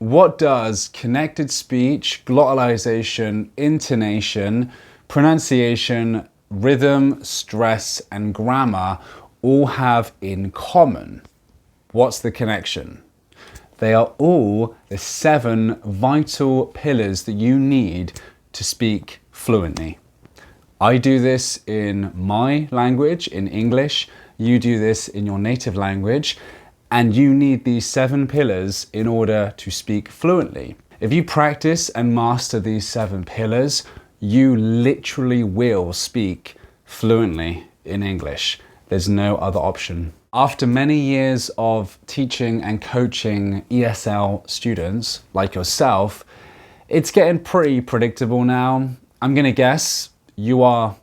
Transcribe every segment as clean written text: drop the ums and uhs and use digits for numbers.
What does connected speech, glottalization, intonation, pronunciation, rhythm, stress, and grammar all have in common? What's the connection? They are all the 7 vital pillars that you need to speak fluently. I do this in my language, in English. You do this in your native language. And you need these 7 pillars in order to speak fluently. If you practice and master these 7 pillars, you literally will speak fluently in English. There's no other option. After many years of teaching and coaching ESL students like yourself, it's getting pretty predictable now. I'm gonna guess you are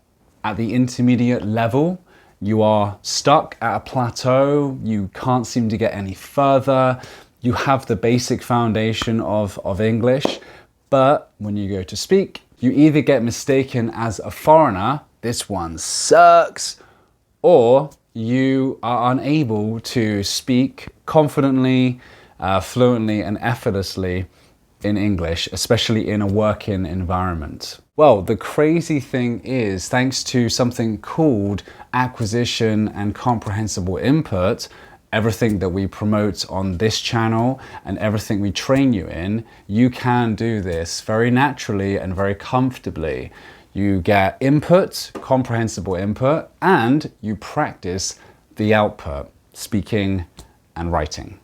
at the intermediate level. You are stuck at a plateau, you can't seem to get any further, you have the basic foundation of English, but when you go to speak, you either get mistaken as a foreigner, this one sucks, or you are unable to speak confidently, fluently, and effortlessly in English, especially in a working environment. Well, the crazy thing is, thanks to something called acquisition and comprehensible input, everything that we promote on this channel and everything we train you in, you can do this very naturally and very comfortably. You get input, comprehensible input, and you practice the output, speaking and writing.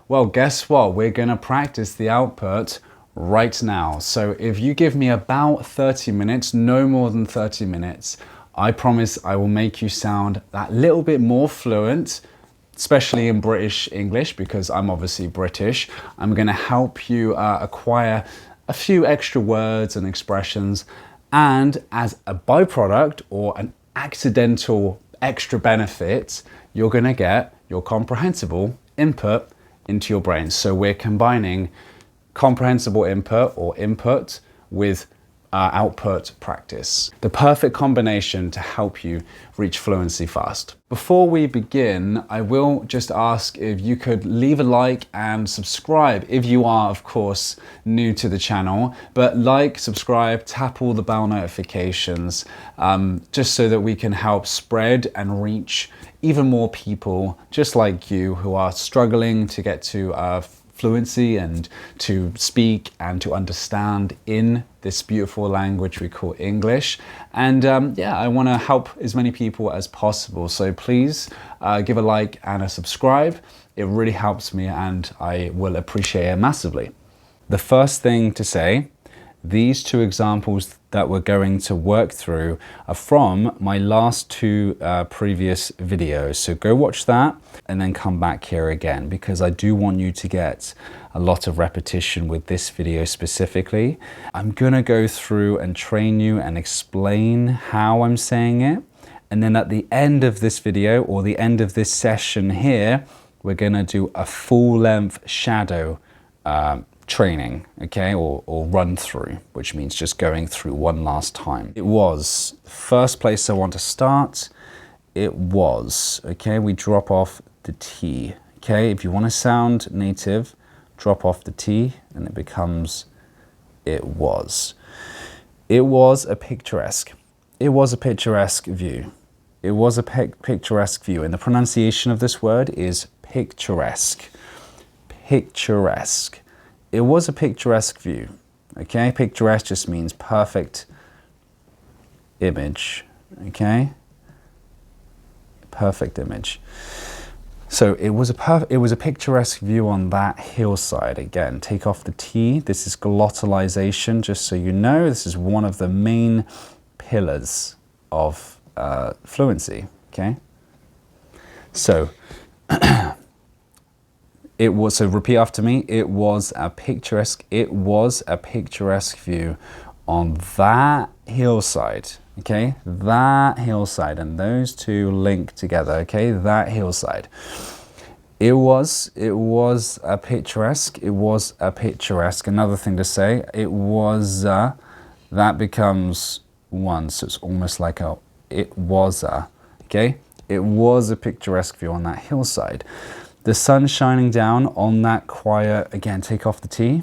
Well, guess what? We're gonna practice the output right now. So if you give me about 30 minutes, no more than 30 minutes, I promise I will make you sound that little bit more fluent, especially in British English, because I'm obviously British. I'm gonna help you acquire a few extra words and expressions, and as a byproduct or an accidental extra benefit, you're gonna get your comprehensible input into your brain. So we're combining comprehensible input or input with output practice. The perfect combination to help you reach fluency fast. Before we begin, I will just ask if you could leave a like and subscribe if you are, of course, new to the channel. But like, subscribe, tap all the bell notifications, just so that we can help spread and reach even more people just like you who are struggling to get to fluency and to speak and to understand in this beautiful language we call English. And yeah, I want to help as many people as possible. So please give a like and a subscribe. It really helps me and I will appreciate it massively. The first thing to say, these 2 examples that we're going to work through are from my last 2 previous videos. So go watch that and then come back here again, because I do want you to get a lot of repetition with this video specifically. I'm gonna go through and train you and explain how I'm saying it. And then at the end of this video or the end of this session here, we're gonna do a full-length shadow training, okay, or run through, which means just going through one last time. It was, the first place I want to start, it was, okay, we drop off the T, okay, if you want to sound native, drop off the T and it becomes it was. It was a picturesque. It was a picturesque view. It was a picturesque view, and the pronunciation of this word is picturesque. Picturesque. It was a picturesque view, okay? Picturesque just means perfect image, okay? Perfect image. So it was a picturesque view on that hillside. Again, take off the T. This is glottalization, just so you know. This is one of the main pillars of fluency, okay? So it was, so repeat after me, it was a picturesque view on that hillside, okay? That hillside, and those 2 link together, okay? That hillside. It was a picturesque, another thing to say, it was, that becomes 1, so it's almost like a, it was a, okay? It was a picturesque view on that hillside. The sun's shining down on that quiet, again, take off the T.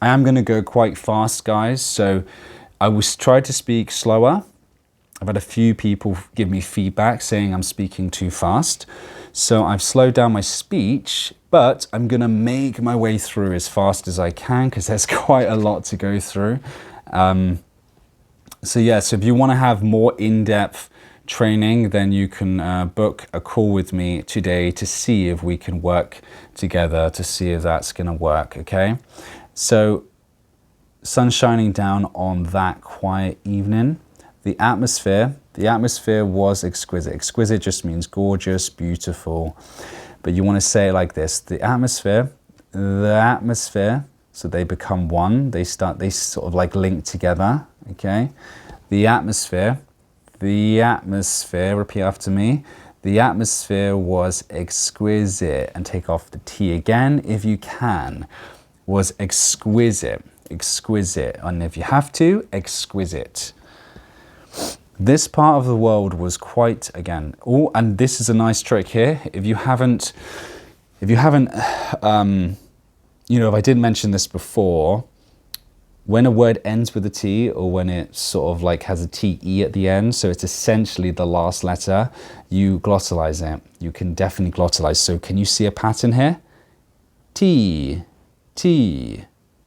I am going to go quite fast, guys, so I will try to speak slower. I've had a few people give me feedback saying I'm speaking too fast. So I've slowed down my speech, but I'm going to make my way through as fast as I can because there's quite a lot to go through. So if you want to have more in-depth training, then you can book a call with me today to see if we can work together, to see if that's going to work, okay? So, sun shining down on that quiet evening. The atmosphere was exquisite. Exquisite just means gorgeous, beautiful. But you want to say it like this. The atmosphere, so they become one. They sort of like link together, okay? The atmosphere, repeat after me. The atmosphere was exquisite. And take off the T again if you can. Was exquisite, exquisite. And if you have to, exquisite. This part of the world was quite, again, and this is a nice trick here. If you haven't, if I did mention this before, when a word ends with a T or when it sort of like has a TE at the end, so it's essentially the last letter, you glottalize it. You can definitely glottalize. So can you see a pattern here? T, T,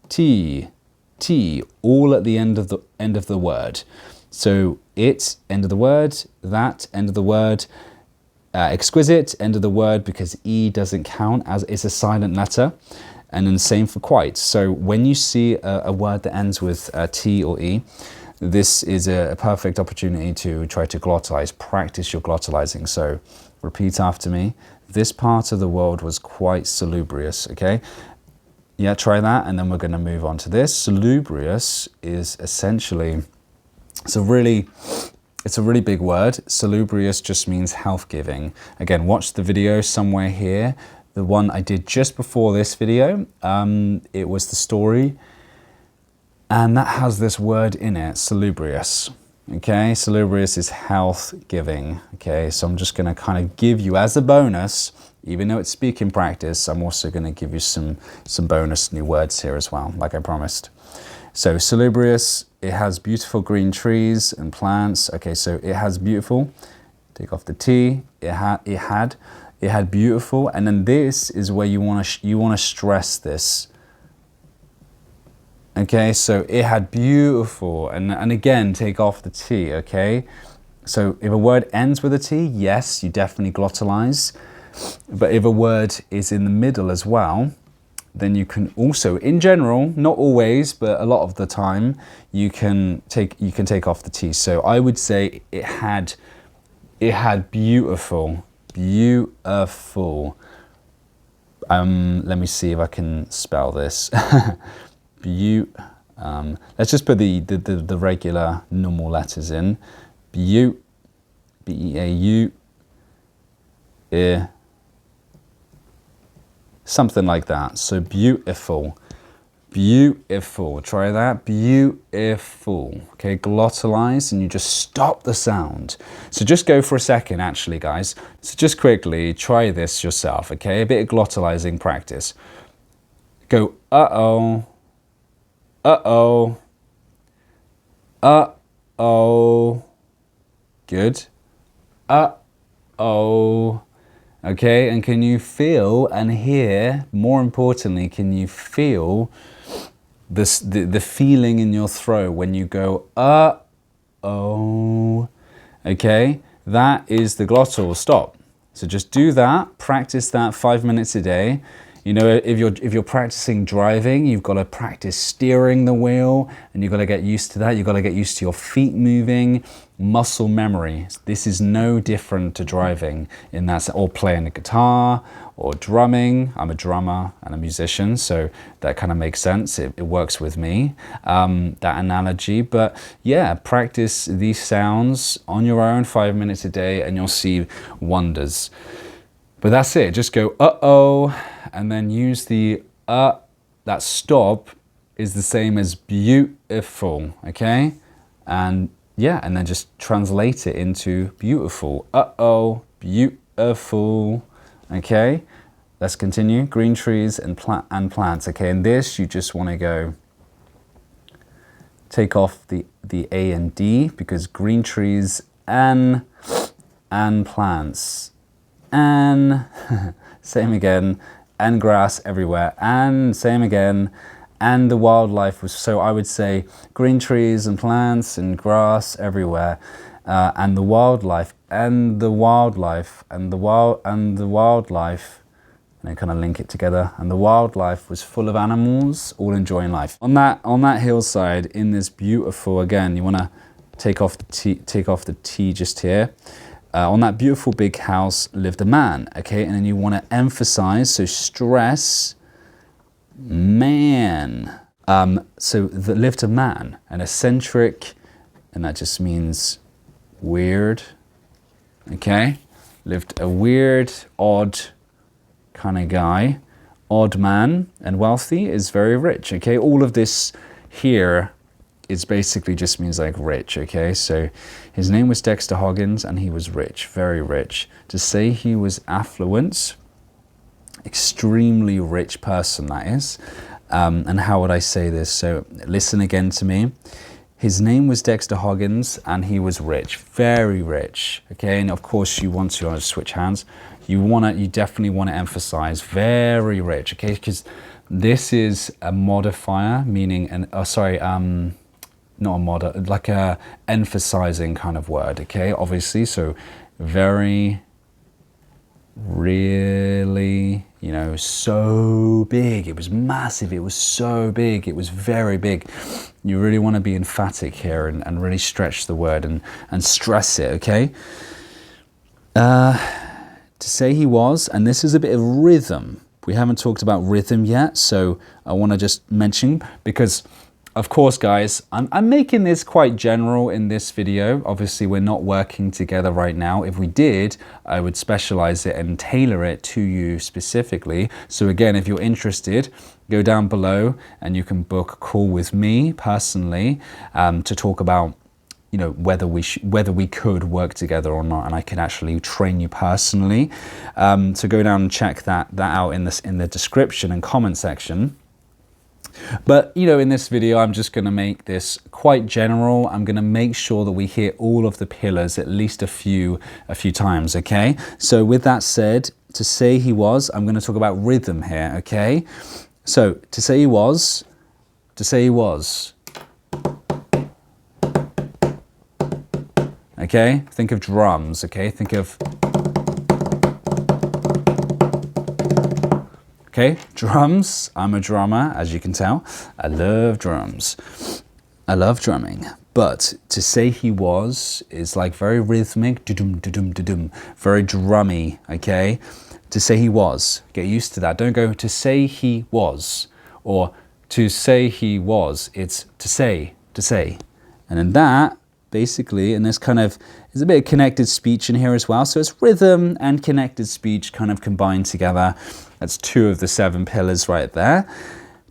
T, T, all at the end of the word. So it's end of the word, that end of the word, exquisite end of the word because E doesn't count as it's a silent letter, and then the same for quite. So when you see a word that ends with T or E, this is a perfect opportunity to try to glottalize, practice your glottalizing. So repeat after me. This part of the world was quite salubrious, okay? Yeah, try that, and then we're going to move on to this. Salubrious is essentially... It's a really big word. Salubrious just means health-giving. Again, watch the video somewhere here. The one I did just before this video, it was the story. And that has this word in it, salubrious. Okay, salubrious is health-giving. Okay, so I'm just going to kind of give you as a bonus, even though it's speaking practice, I'm also going to give you some bonus new words here as well, like I promised. So salubrious, it has beautiful green trees and plants. Okay, so it has beautiful. Take off the T. It had beautiful, and then this is where you want to stress this. Okay, so it had beautiful, and again take off the T. Okay, so if a word ends with a T, yes, you definitely glottalize. But if a word is in the middle as well, then you can also, in general, not always, but a lot of the time, you can take off the T. So I would say it had beautiful. Beautiful. Let me see if I can spell this. Let's just put the regular normal letters in. B-E-A-U. Something like that. So beautiful. Beautiful. Try that. Beautiful. Okay, glottalize, and you just stop the sound. So just go for a second, actually, guys. So just quickly try this yourself, okay? A bit of glottalizing practice. Go, uh-oh. Uh-oh. Uh-oh. Good. Uh-oh. Okay, and can you feel and hear, more importantly, can you feel this, the feeling in your throat when you go, uh-oh, okay? That is the glottal stop. So just do that, practice that 5 minutes a day. You know, if you're practicing driving, you've got to practice steering the wheel, and you've got to get used to that. You've got to get used to your feet moving, muscle memory. This is no different to driving in that, or playing the guitar, or drumming. I'm a drummer and a musician, so that kind of makes sense. It works with me, that analogy. But yeah, practice these sounds on your own 5 minutes a day, and you'll see wonders. But that's it. Just go, uh-oh, and then use the that stop is the same as beautiful, okay? And yeah, and then just translate it into beautiful. Uh-oh, beautiful, okay? Let's continue. Green trees and plants. Okay, in this you just want to go take off the A and D, because green trees and plants and same again, and grass everywhere, and same again, and the wildlife was, so I would say green trees and plants and grass everywhere, and the wildlife and the wildlife and the wildlife, and then kind of link it together, and the wildlife was full of animals all enjoying life. On that hillside, in this beautiful, again, you want to take off the T just here. On that beautiful big house lived a man, okay? And then you want to emphasize, so stress, man. So that lived a man, an eccentric, and that just means weird, okay? Lived a weird, odd kind of guy, odd man, and wealthy is very rich, okay? All of this here is basically just means like rich, okay? So his name was Dexter Hoggins and he was rich, very rich. To say he was affluent, extremely rich person, that is. And how would I say this? So listen again to me. His name was Dexter Hoggins and he was rich, very rich, okay? And of course you want to switch hands. You definitely want to emphasize very rich, okay? Because this is a modifier, meaning not a mod, like a emphasizing kind of word, okay? Obviously, so very, really, you know, so big. It was massive. It was so big. It was very big. You really want to be emphatic here and really stretch the word and stress it, okay? To say he was, and this is a bit of rhythm. We haven't talked about rhythm yet, so I want to just mention, because of course, guys, I'm making this quite general in this video. Obviously, we're not working together right now. If we did, I would specialize it and tailor it to you specifically. So again, if you're interested, go down below and you can book a call with me personally to talk about, you know, whether we could work together or not, and I can actually train you personally. So go down and check that out in the description and comment section. But, you know, in this video, I'm just going to make this quite general. I'm going to make sure that we hear all of the pillars at least a few times, okay? So with that said, to say he was, I'm going to talk about rhythm here, okay? So to say he was, okay? Think of drums, okay? Think of, okay, drums. I'm a drummer, as you can tell. I love drums. I love drumming. But to say he was is like very rhythmic, dudum, dudum, dudum, very drummy, okay? To say he was, get used to that. Don't go to say he was, or to say he was. It's to say. And then that, basically, and this kind of, there's a bit of connected speech in here as well. So it's rhythm and connected speech kind of combined together. That's 2 of the 7 pillars right there.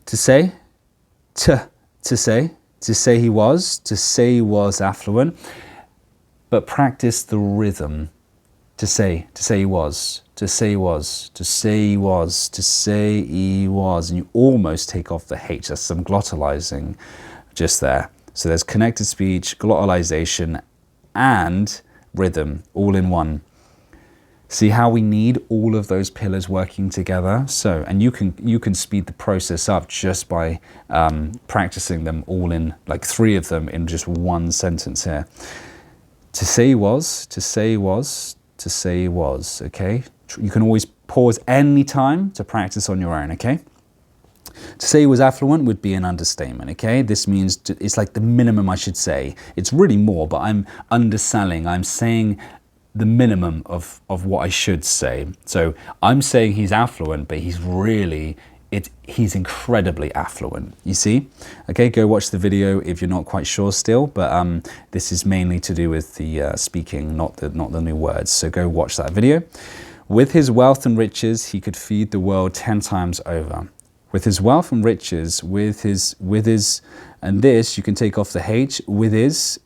To say, to say he was affluent, but practice the rhythm. To say he was, and you almost take off the H. That's some glottalizing just there. So there's connected speech, glottalization, and rhythm all in one. See how we need all of those pillars working together? So, and you can speed the process up just by practicing them all in, like 3 of them in just one sentence here. To say was, okay? You can always pause any time to practice on your own, okay? To say he was affluent would be an understatement, okay? This means it's like the minimum I should say. It's really more, but I'm underselling. I'm saying the minimum of what I should say. So I'm saying he's affluent, but he's incredibly affluent, you see? Okay, go watch the video if you're not quite sure still, but this is mainly to do with the speaking, not the new words. So go watch that video. With his wealth and riches, he could feed the world 10 times over. With his wealth and riches, with his, and this, you can take off the H, with his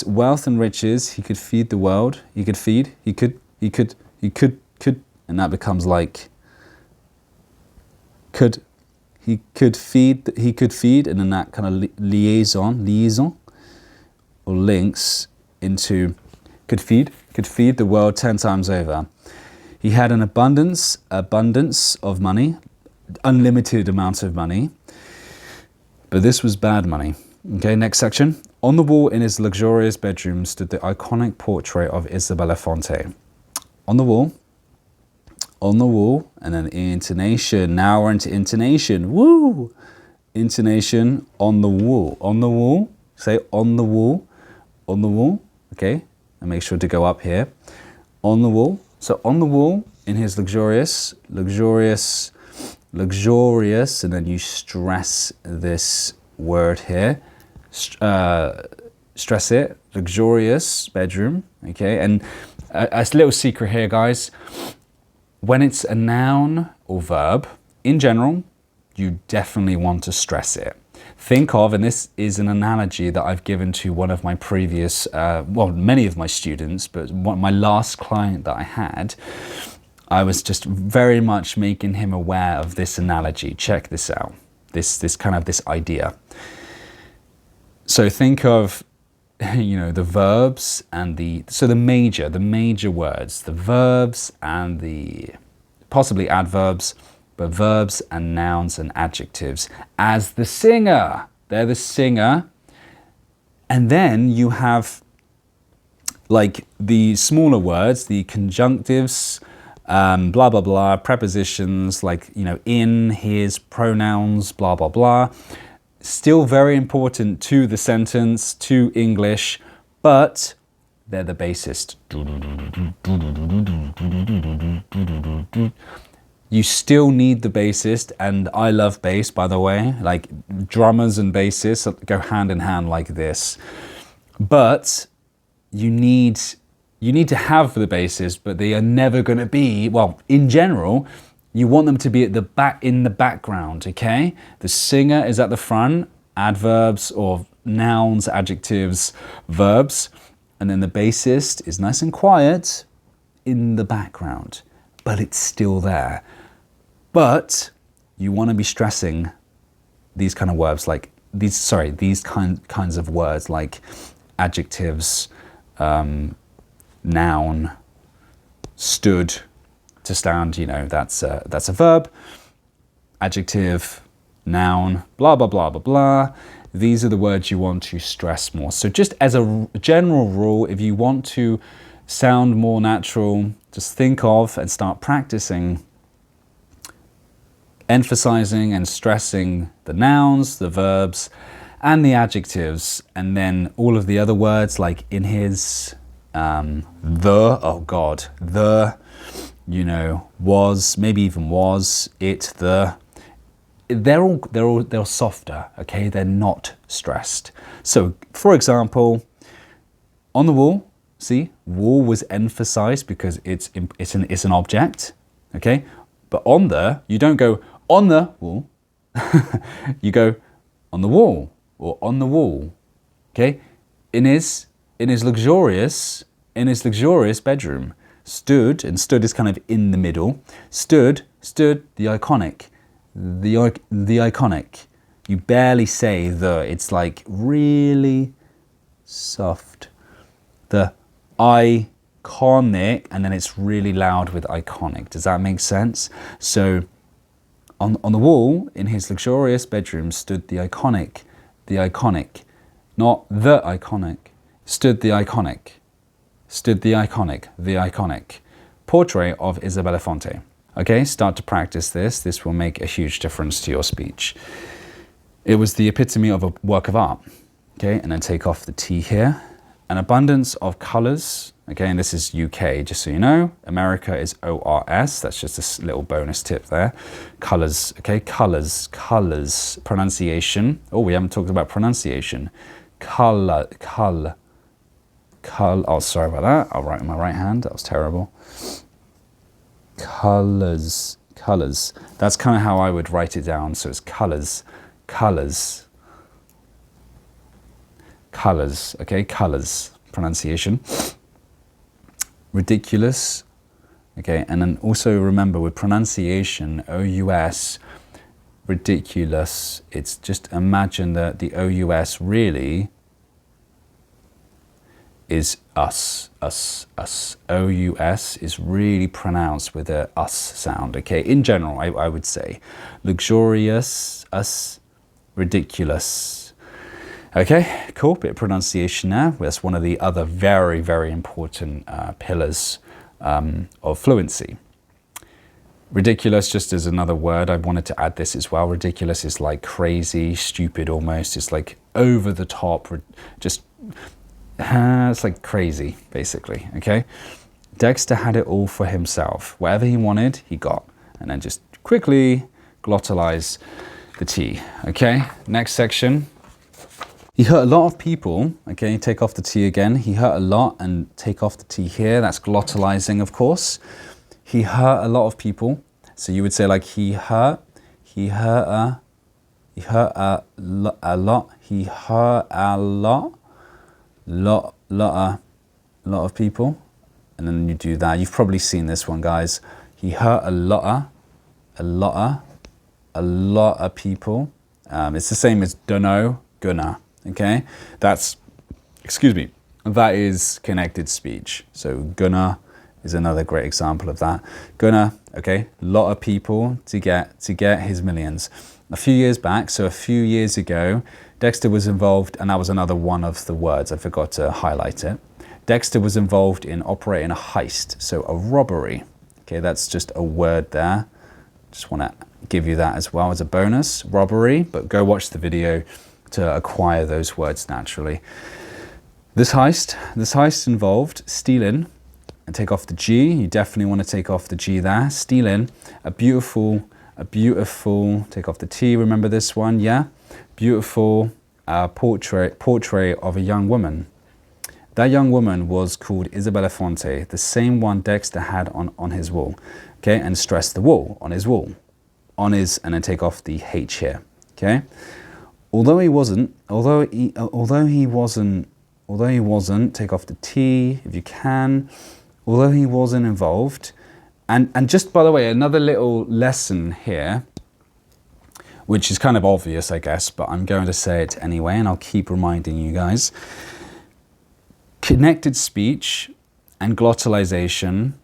wealth and riches, he could feed the world. He could and that becomes like could. He could feed, and then that kind of liaison, or links into could feed the world 10 times over. He had an abundance of money, unlimited amount of money, but this was bad money. Okay, next section. On the wall in his luxurious bedroom stood the iconic portrait of Isabella Fonte. On the wall, and then intonation. Now we're into intonation. Woo! Intonation on the wall. Say on the wall. Okay, and make sure to go up here. On the wall. So on the wall in his luxurious, and then you stress this word here. Stress it. Luxurious bedroom. Okay, and a little secret here, guys. When it's a noun or verb, in general, you definitely want to stress it. Think of, and this is an analogy that I've given to one of my previous, many of my students, but my last client that I had, I was just very much making him aware of this analogy. Check this out, this idea. So think of, the verbs and the major words, the verbs and the possibly adverbs, but verbs and nouns and adjectives as the singer. They're the singer. And then you have like the smaller words, the conjunctives, blah, blah, blah, prepositions like, in, his, pronouns, blah, blah, blah. Still very important to the sentence, to English, but they're the bassist. You still need the bassist, and I love bass, by the way. Like drummers and bassists go hand in hand like this. But you need to have the bassist, but they are never going to be, well, in general, you want them to be at the back, in the background, okay? The singer is at the front, adverbs or nouns, adjectives, verbs, and then the bassist is nice and quiet in the background, but it's still there. But you want to be stressing these kind of verbs, like these kinds of words like adjectives, noun, stood, to stand, that's a verb, adjective, noun, blah, blah, blah, blah, blah. These are the words you want to stress more. So just as a general rule, if you want to sound more natural, just think of and start practicing emphasizing and stressing the nouns, the verbs, and the adjectives, and then all of the other words like in his, was, maybe even was, it, they're all softer, okay? They're not stressed. So, for example, on the wall, see, wall was emphasized because it's an object, okay? But on the, you don't go on the wall, you go on the wall or on the wall, okay? In his luxurious bedroom, stood, and stood is kind of in the middle, stood the iconic. The iconic. You barely say the, it's like really soft. The iconic, and then it's really loud with iconic. Does that make sense? So on the wall in his luxurious bedroom stood the iconic, not the iconic, stood the iconic portrait of Isabella Fonte. Okay, start to practice this. This will make a huge difference to your speech. It was the epitome of a work of art. Okay, and then take off the T here. An abundance of colors. Okay, and this is UK, just so you know. America is ORS. That's just a little bonus tip there. Colors, okay, colors. Pronunciation. Oh, we haven't talked about pronunciation. Oh, sorry about that. I'll write with my right hand. That was terrible. Colors. That's kind of how I would write it down. So it's colors. Okay, colors. Pronunciation. Ridiculous Okay, and then also remember with pronunciation, OUS, ridiculous. It's just imagine that the OUS really is us. OUS is really pronounced with a us sound, okay? In general, I would say. Luxurious, us, ridiculous. Okay, cool, bit of pronunciation now. That's one of the other very, very important pillars of fluency. Ridiculous, just as another word, I wanted to add this as well. Ridiculous is like crazy, stupid almost. It's like over the top, just it's like crazy, basically, okay? Dexter had it all for himself. Whatever he wanted, he got. And then just quickly glottalize the T, okay? Next section. He hurt a lot of people, okay? Take off the T again. He hurt a lot and take off the T here. That's glottalizing, of course. He hurt a lot of people. So you would say like he hurt a lot, lot of people, and then you do that. You've probably seen this one, guys. He hurt a lot of people. It's the same as dunno, gonna. Okay, that's, excuse me, that is connected speech. So gonna is another great example of that. Gonna, okay, lot of people to get his millions. A few years back, so a few years ago, Dexter was involved, and that was another one of the words, I forgot to highlight it. Dexter was involved in operating a heist, so a robbery. Okay, that's just a word there. Just want to give you that as well as a bonus, robbery, but go watch the video to acquire those words naturally. This heist involved stealing, and take off the G. You definitely want to take off the G there. Stealing a beautiful, take off the T, remember this one, yeah? Beautiful portrait of a young woman. That young woman was called Isabella Fonte, the same one Dexter had on his wall, okay? And stress the wall, on his wall. On his, and then take off the H here, okay? Although he wasn't, take off the T if you can. Although he wasn't involved, and just by the way, another little lesson here, which is kind of obvious, I guess, but I'm going to say it anyway, and I'll keep reminding you guys. Connected speech and glottalization,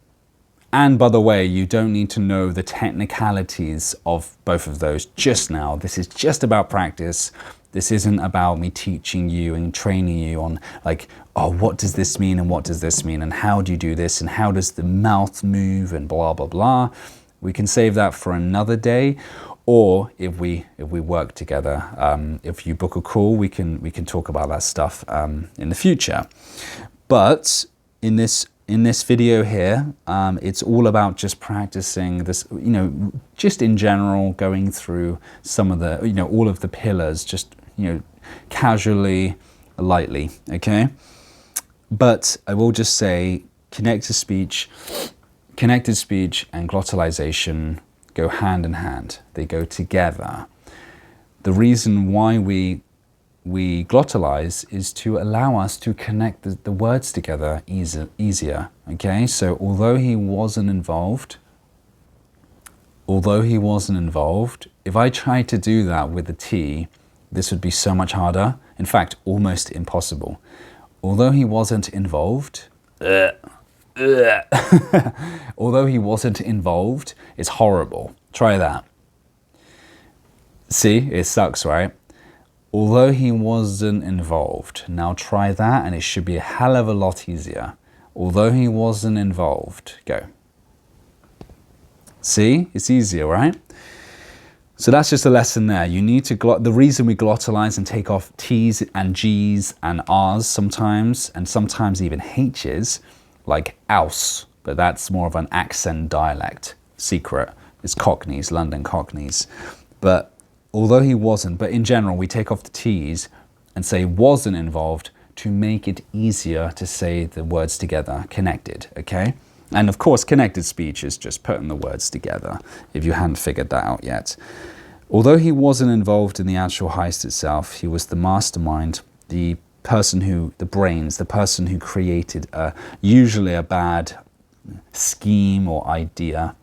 and by the way, you don't need to know the technicalities of both of those just now. This is just about practice. This isn't about me teaching you and training you on like, oh, what does this mean and what does this mean and how do you do this and how does the mouth move and blah, blah, blah. We can save that for another day, or if we work together, if you book a call, we can talk about that stuff in the future. But in this video here, it's all about just practicing this, you know, just in general, going through some of the, you know, all of the pillars, just, you know, casually, lightly, okay? But I will just say connected speech and glottalization go hand in hand. They go together. The reason why we glottalize is to allow us to connect the words together easier, okay? So although he wasn't involved, if I tried to do that with the T, this would be so much harder. In fact, almost impossible. Although he wasn't involved, although he wasn't involved, it's horrible. Try that. See, it sucks, right? Although he wasn't involved. Now try that and it should be a hell of a lot easier. Although he wasn't involved. Go. See, it's easier, right? So that's just a lesson there. You need to, the reason we glottalize and take off T's and G's and R's sometimes, and sometimes even H's, like ouse, but that's more of an accent dialect. Secret. It's Cockneys, London Cockneys. But although he wasn't, but in general, we take off the T's and say wasn't involved to make it easier to say the words together, connected, okay? And of course, connected speech is just putting the words together, if you hadn't figured that out yet. Although he wasn't involved in the actual heist itself, he was the mastermind, the person who, the brains, the person who created usually a bad scheme or idea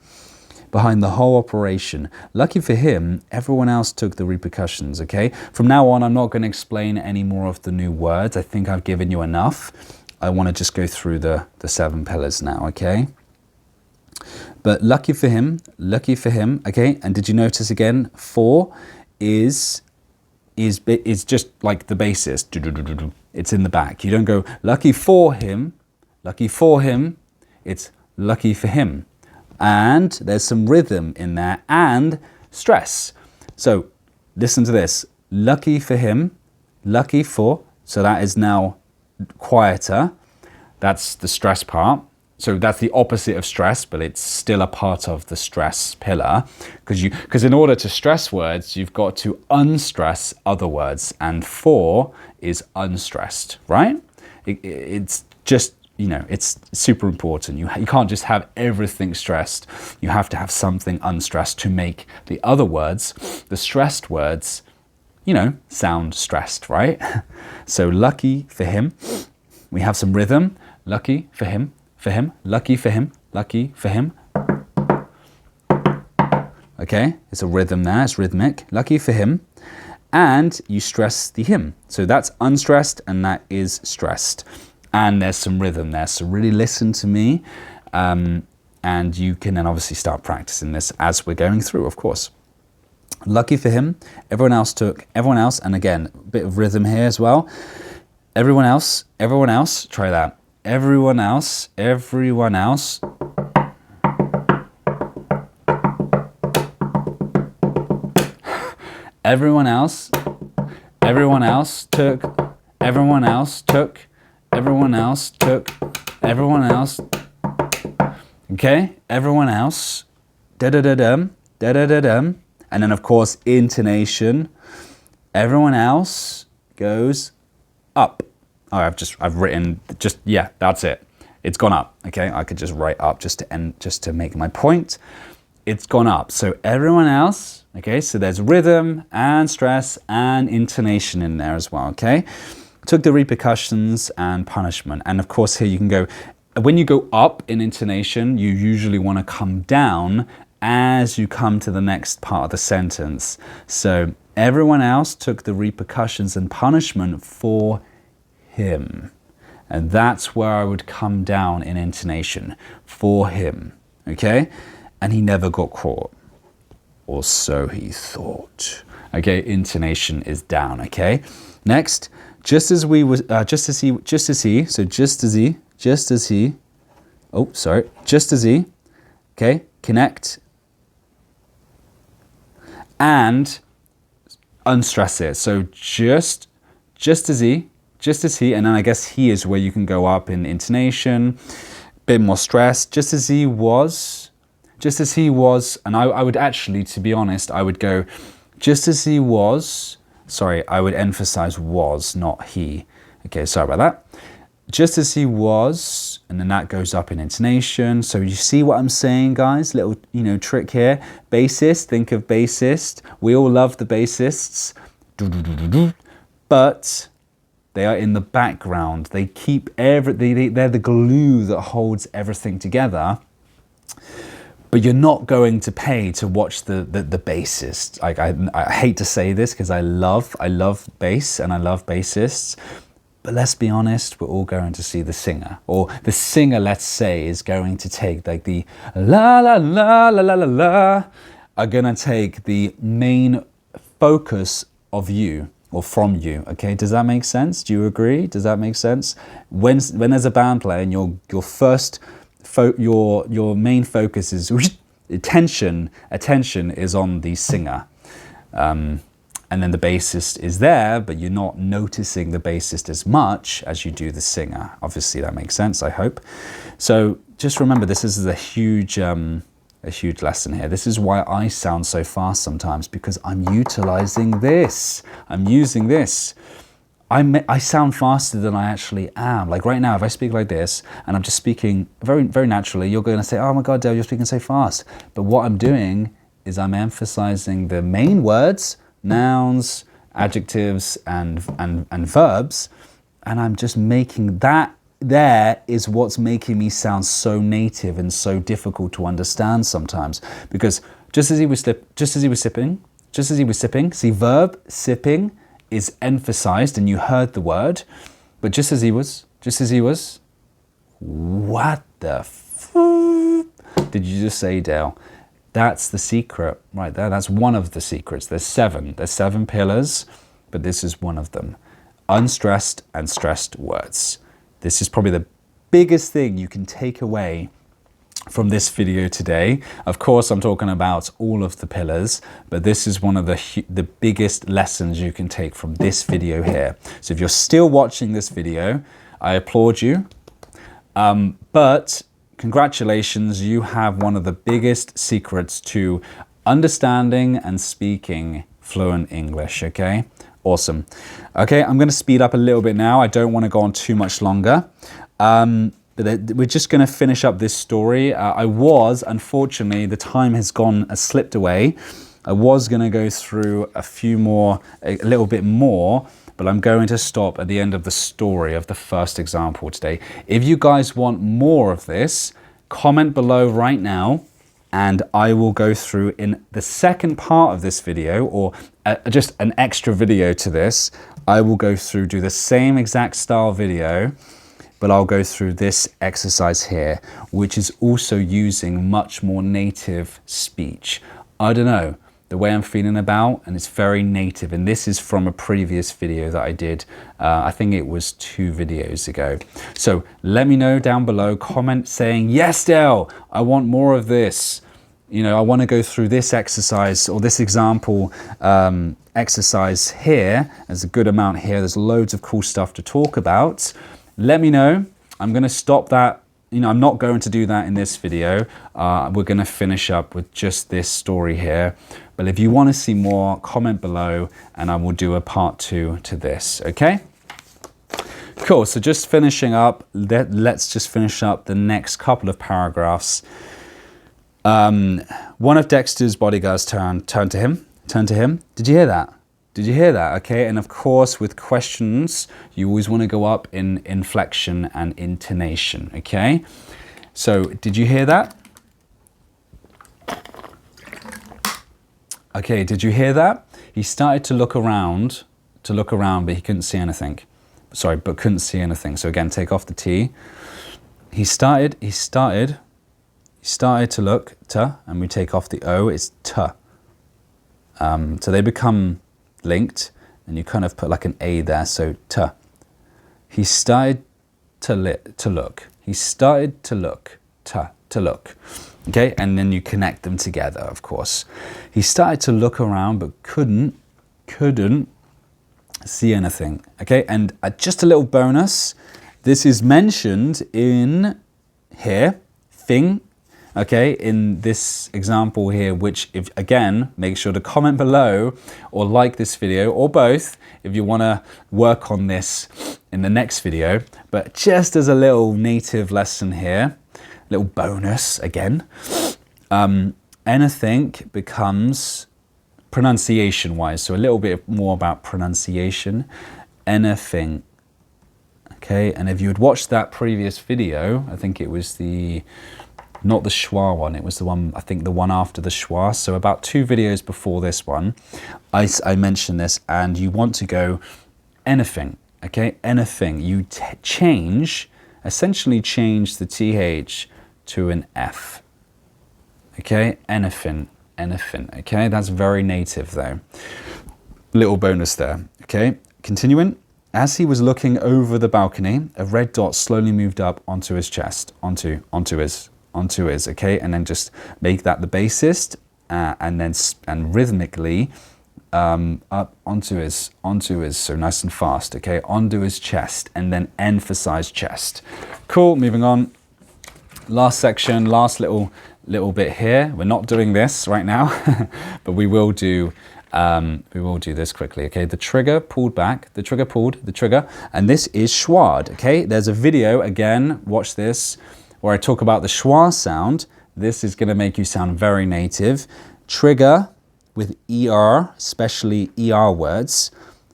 behind the whole operation. Lucky for him, everyone else took the repercussions, okay? From now on, I'm not going to explain any more of the new words. I think I've given you enough. I want to just go through the 7 pillars now, okay? But lucky for him, okay? And did you notice again, for is just like the basis. It's in the back. You don't go, lucky for him, it's lucky for him. And there's some rhythm in there and stress. So listen to this. Lucky for him, lucky for, so that is now quieter. That's the stress part. So that's the opposite of stress, but it's still a part of the stress pillar. Because in order to stress words, you've got to unstress other words. And for is unstressed, right? It's just, you know, it's super important. You can't just have everything stressed. You have to have something unstressed to make the other words, the stressed words, you know, sound stressed, right? So lucky for him. We have some rhythm. Lucky for him, lucky for him, lucky for him. Okay, it's a rhythm there, it's rhythmic. Lucky for him. And you stress the him. So that's unstressed and that is stressed. And there's some rhythm there. So really listen to me. And you can then obviously start practicing this as we're going through, of course. Lucky for him, everyone else, and again, a bit of rhythm here as well. Everyone else, try that. Everyone else. Everyone else took, everyone else took, everyone else. Okay, everyone else. Da-da-da-dum, da-da-da-dum. And then of course, intonation. Everyone else goes up. Oh, I've written just, yeah, that's it. It's gone up, okay? I could just write up just to make my point. It's gone up. So everyone else, okay? So there's rhythm and stress and intonation in there as well, okay? Took the repercussions and punishment. And of course here you can go, when you go up in intonation, you usually want to come down as you come to the next part of the sentence. So everyone else took the repercussions and punishment for him. And that's where I would come down in intonation, for him, okay? And he never got caught, or so he thought. Okay, intonation is down, okay? Next, just as he, okay, connect and unstress it. So just as he, and then I guess he is where you can go up in intonation, bit more stress, just as he was, and I would actually, to be honest, I would go, just as he was, sorry, I would emphasize was, not he. Okay, sorry about that. Just as he was, and then that goes up in intonation. So you see what I'm saying, guys? Little, you know, trick here. Bassist, think of bassist. We all love the bassists. But they are in the background. They keep they're the glue that holds everything together. But you're not going to pay to watch the bassist. Like I hate to say this because I love bass and I love bassists. But let's be honest, we're all going to see the singer. Or the singer, let's say, is going to take like the la la la la la la la, are gonna take the main focus of you. Or from you, okay? Does that make sense? Do you agree? Does that make sense? When there's a band player and your main focus is attention is on the singer, and then the bassist is there, but you're not noticing the bassist as much as you do the singer. Obviously, that makes sense. I hope. So just remember, this is a huge lesson here. This is why I sound so fast sometimes, because I'm utilizing this. I'm using this. I sound faster than I actually am. Like right now, if I speak like this and I'm just speaking very, very naturally, you're going to say, oh my God, Dale, you're speaking so fast. But what I'm doing is I'm emphasizing the main words, nouns, adjectives, and verbs, and I'm just making that there is what's making me sound so native and so difficult to understand sometimes. Because just as he was sipping, see, verb sipping is emphasized and you heard the word, but just as he was, what the f did you just say, Dale? That's the secret right there. That's one of the secrets. There's 7 pillars, but this is one of them. Unstressed and stressed words. This is probably the biggest thing you can take away from this video today. Of course, I'm talking about all of the pillars, but this is one of the biggest lessons you can take from this video here. So if you're still watching this video, I applaud you. But congratulations, you have one of the biggest secrets to understanding and speaking fluent English, okay? Awesome. Okay, I'm going to speed up a little bit now. I don't want to go on too much longer. But we're just going to finish up this story. Unfortunately, the time has slipped away. I was going to go through a little bit more, but I'm going to stop at the end of the story of the first example today. If you guys want more of this, comment below right now, and I will go through in the second part of this video, or just an extra video to this. I will go through, do the same exact style video, but I'll go through this exercise here, which is also using much more native speech. I don't know, the way I'm feeling about, and it's very native. And this is from a previous video that I did, I think it was 2 videos ago. So let me know down below, comment saying, yes, Dale, I want more of this. You know, I want to go through this exercise or this example exercise here. There's a good amount here. There's loads of cool stuff to talk about. Let me know. I'm going to stop that. You know, I'm not going to do that in this video. We're going to finish up with just this story here. But if you want to see more, comment below and I will do a part 2 to this. Okay? Cool. So just finishing up, let's just finish up the next couple of paragraphs. One of Dexter's bodyguards turned to him. Did you hear that? Did you hear that? Okay, and of course with questions, you always want to go up in inflection and intonation, okay? So, did you hear that? Okay, did you hear that? He started to look around, but he couldn't see anything. Sorry, but couldn't see anything. So again, take off the T. He started to look, and we take off the O, it's t. So they become linked, and you kind of put like an A there, so t. He started to look. He started to look, to look. Okay, and then you connect them together, of course. He started to look around, but couldn't see anything. Okay, and just a little bonus, this is mentioned in here, thing. Okay, in this example here, which if again, make sure to comment below or like this video or both if you want to work on this in the next video. But just as a little native lesson here, little bonus again, anything becomes pronunciation wise. So a little bit more about pronunciation, anything. Okay, and if you had watched that previous video, I think it was not the schwa one, it was the one, I think the one after the schwa. So about 2 videos before this one, I mentioned this, and you want to go anything, okay? Anything. You essentially change the TH to an F, okay? Anything, okay? That's very native though. Little bonus there, okay? Continuing. As he was looking over the balcony, a red dot slowly moved up onto his chest, onto his, okay, and then just make that the bassist, and rhythmically up onto his, so nice and fast, okay, onto his chest, and then emphasize chest. Cool. Moving on. Last section, last little bit here. We're not doing this right now, but we will do this quickly, okay? The trigger pulled back, the trigger pulled, the trigger, and this is schwad, okay? There's a video, again, watch this, where I talk about the schwa sound. This is gonna make you sound very native. Trigger with ER, especially ER words,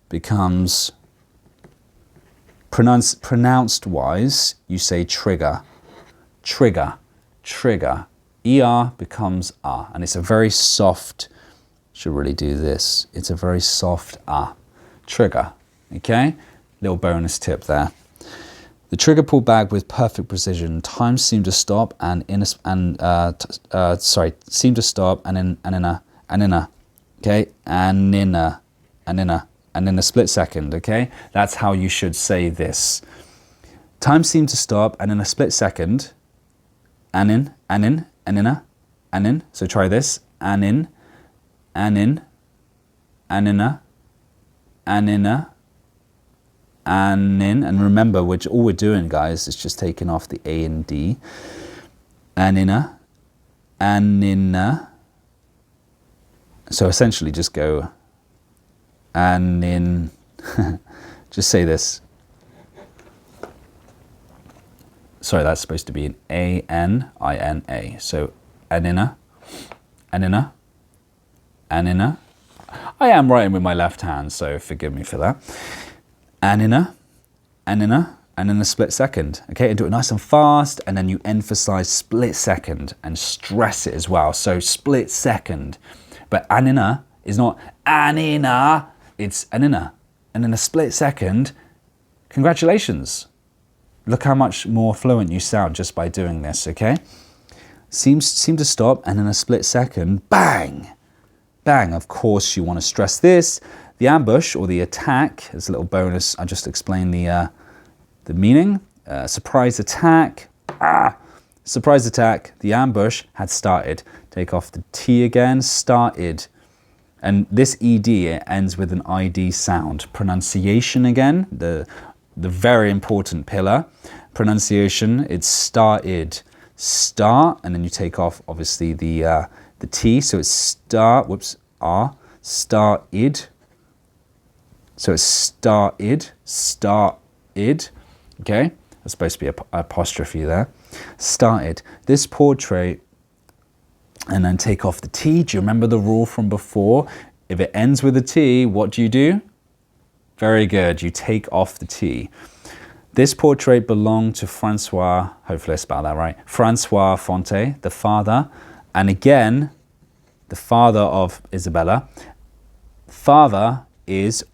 becomes Pronounced wise, you say trigger, trigger, trigger. ER becomes R, and it's a very soft, should really do this. It's a very soft trigger, okay? Little bonus tip there. The trigger pulled back with perfect precision. Time seemed to stop seemed to stop and in a, okay? And in a split second, okay? That's how you should say this. Time seemed to stop and in a split second, and in. So try this, and in, and remember, all we're doing, guys, is just taking off the A and D. So essentially just go, and in, just say this. Sorry, that's supposed to be an A-N-I-N-A. So, anina. I am writing with my left hand, so forgive me for that. Anina, and in a split second. Okay, and do it nice and fast, and then you emphasize split second and stress it as well. So, split second. But anina is not anina, it's anina. And in a split second, congratulations. Look how much more fluent you sound just by doing this, okay? Seem to stop, and in a split second, bang! Bang. Of course, you want to stress this. The ambush or the attack, as a little bonus, I just explained the meaning. Surprise attack. Surprise attack. The ambush had started. Take off the T again. Started. And this ED ends with an ID sound. Pronunciation again. The very important pillar. Pronunciation, it's started, start, and then you take off, obviously, the T, so it's start, started. So it's started, okay? There's supposed to be an apostrophe there. Started. This portrait, and then take off the T. Do you remember the rule from before? If it ends with a T, what do? Very good, you take off the T. This portrait belonged to Francois, hopefully I spelled that right, Francois Fonte, the father, and again, the father of Isabella. Father is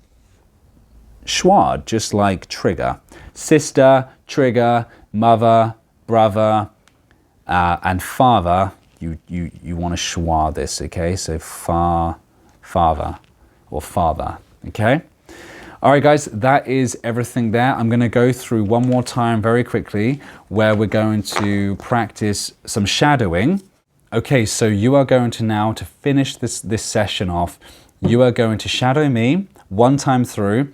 schwa, just like trigger. Sister, trigger, mother, brother, and father, you want to schwa this, okay? So father, or father, okay? All right, guys, that is everything there. I'm going to go through one more time very quickly where we're going to practice some shadowing. Okay, so you are going to now, to finish this session off, you are going to shadow me one time through.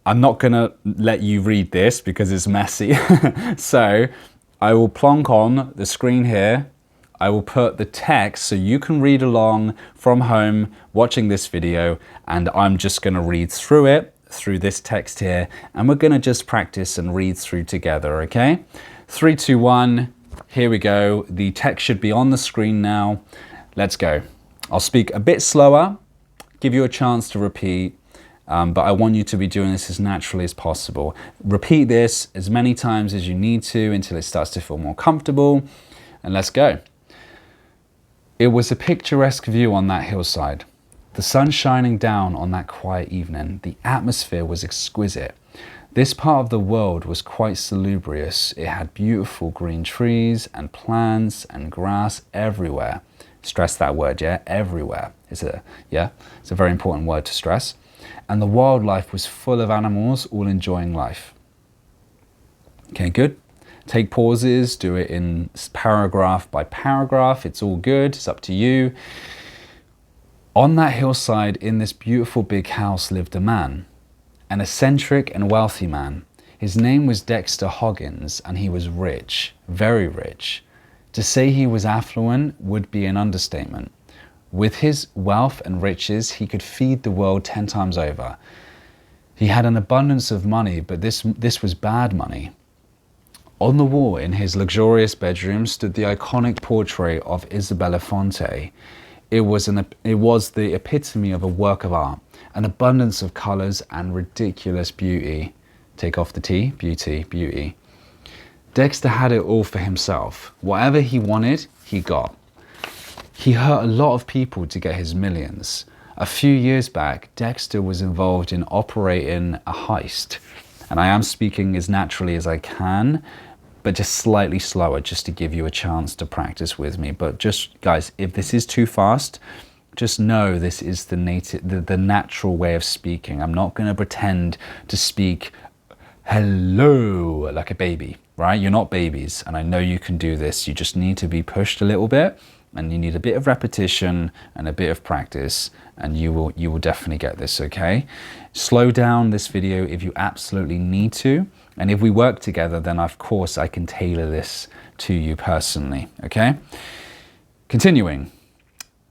I'm not going to let you read this because it's messy. So I will plonk on the screen here. I will put the text so you can read along from home watching this video, and I'm just going to read through it, through this text here, and we're going to just practice and read through together, okay? 3, 2, 1, here we go. The text should be on the screen now. Let's go. I'll speak a bit slower, give you a chance to repeat, but I want you to be doing this as naturally as possible. Repeat this as many times as you need to until it starts to feel more comfortable, and let's go. It was a picturesque view on that hillside. The sun shining down on that quiet evening, the atmosphere was exquisite. This part of the world was quite salubrious. It had beautiful green trees and plants and grass everywhere. Stress that word, yeah? Everywhere. It's a very important word to stress. And the wildlife was full of animals, all enjoying life. Okay, good. Take pauses, do it in paragraph by paragraph. It's all good, it's up to you. On that hillside, in this beautiful big house, lived a man, an eccentric and wealthy man. His name was Dexter Hoggins, and he was rich, very rich. To say he was affluent would be an understatement. With his wealth and riches, he could feed the world 10 times over. He had an abundance of money, but this was bad money. On the wall in his luxurious bedroom stood the iconic portrait of Isabella Fonte. It was the epitome of a work of art, an abundance of colors and ridiculous beauty. Take off the T, beauty, beauty. Dexter had it all for himself. Whatever he wanted, he got. He hurt a lot of people to get his millions. A few years back, Dexter was involved in operating a heist. And I am speaking as naturally as I can, but just slightly slower, just to give you a chance to practice with me. But just, guys, if this is too fast, just know this is the natural way of speaking. I'm not going to pretend to speak hello like a baby, right? You're not babies, and I know you can do this. You just need to be pushed a little bit, and you need a bit of repetition and a bit of practice, and you will definitely get this, okay? Slow down this video if you absolutely need to, and if we work together, then of course I can tailor this to you personally, okay? Continuing,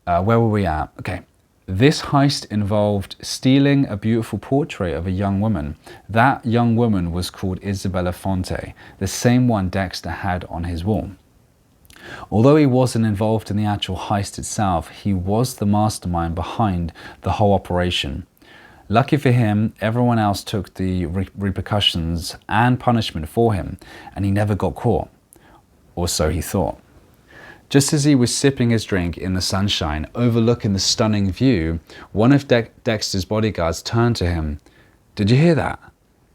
where were we at? Okay. This heist involved stealing a beautiful portrait of a young woman. That young woman was called Isabella Fonte, the same one Dexter had on his wall. Although he wasn't involved in the actual heist itself, he was the mastermind behind the whole operation. Lucky for him, everyone else took the repercussions and punishment for him, and he never got caught. Or so he thought. Just as he was sipping his drink in the sunshine, overlooking the stunning view, one of Dexter's bodyguards turned to him. "Did you hear that?"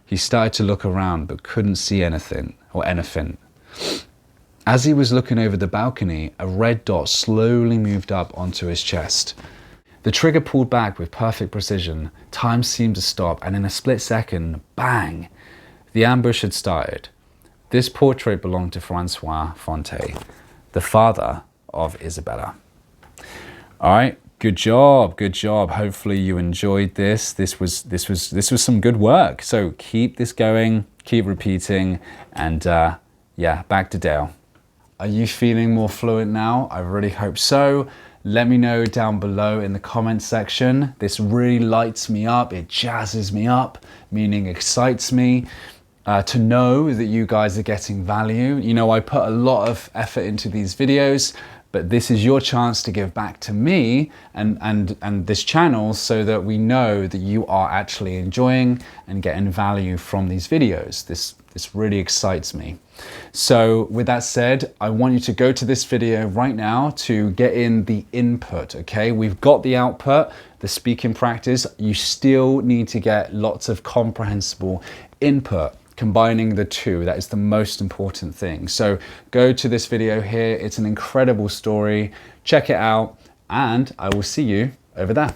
He started to look around but couldn't see anything. As he was looking over the balcony, a red dot slowly moved up onto his chest. The trigger pulled back with perfect precision. Time seemed to stop, and in a split second, bang! The ambush had started. This portrait belonged to Francois Fonte, the father of Isabella. All right, good job, good job. Hopefully you enjoyed this. This was some good work. So keep this going, keep repeating, and yeah, back to Dale. Are you feeling more fluent now? I really hope so. Let me know down below in the comments section. This really lights me up. It jazzes me up, meaning excites me. To know that you guys are getting value. You know, I put a lot of effort into these videos, but this is your chance to give back to me and this channel, so that we know that you are actually enjoying and getting value from these videos. This really excites me. So with that said, I want you to go to this video right now to get in the input, okay? We've got the output, the speaking practice. You still need to get lots of comprehensible input. Combining the two, that is the most important thing. So go to this video here. It's an incredible story. Check it out, and I will see you over there.